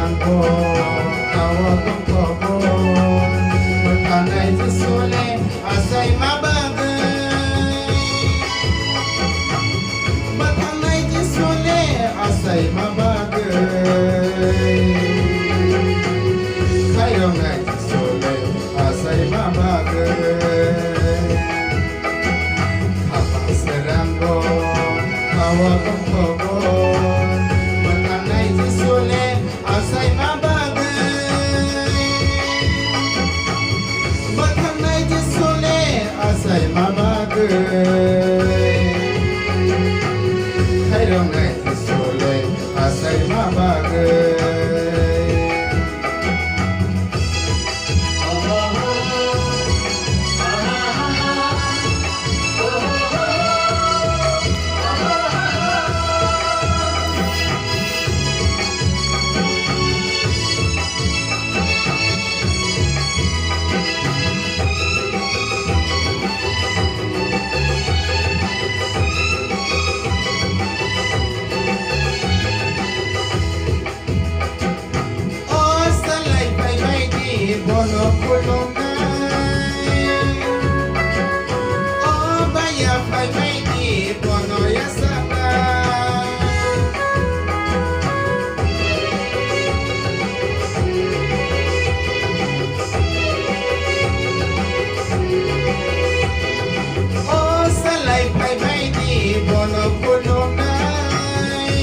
serangko kawatong kabon Berkanay sa sole asay mabagay Berkanay sa sole asay mabagay Kayo ngay sa sole asay mabagay Kapag serangko kawatong kabon Berkanay sa sole asay mabagay Berkanay sa sole asay mabagay Kayo ngay sa sole asay mabagay Bono kulunay O baya pay may di bono yasaka O salay pay may di bono kulunay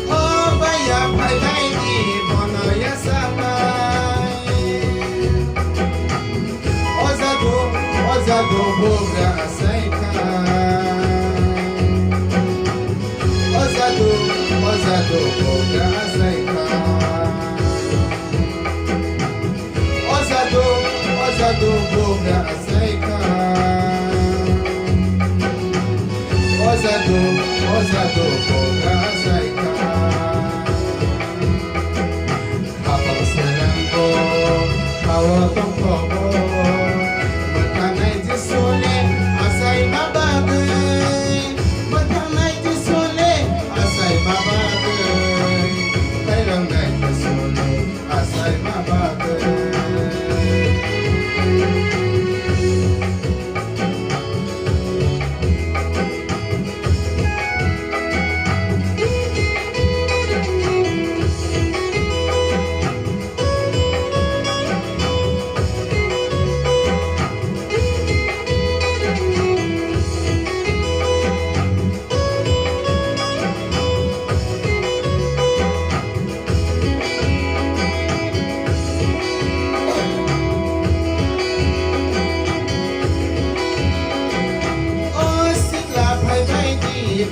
O baya pay may di bono yasaka Ozado boga asaika Ozado boga asaika Ozado boga asaika Ozado boga asaika Kapag serangko kawatong kabon Berkanay sa sole asay mabagay Berkanay sa sole asay mabagay Kailangan sa sole asay mabagay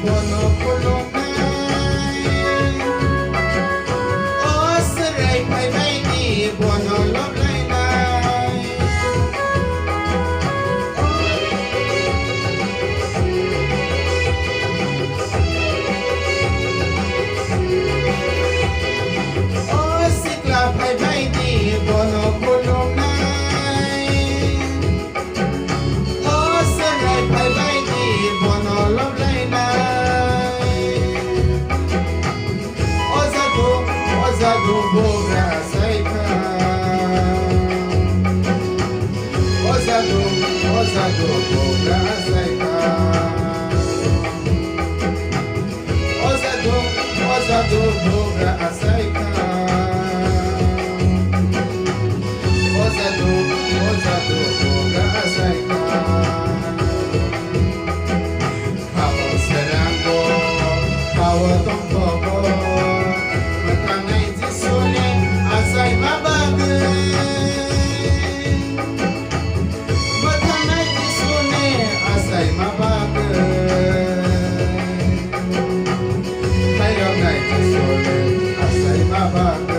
Bono kulunay O saray pay may di bono loblaylay O sikla pay may di bono kulunay O saray pay may di bono loblaylay Ozado boga asaika Ozado boga asaika Ozado boga asaika Ozado boga asaika Kapag serangko kawatong kabon Berkanay sa sole asay mabagay Berkanay sa sole asay mabagay Kailangan sa sole asay mabagay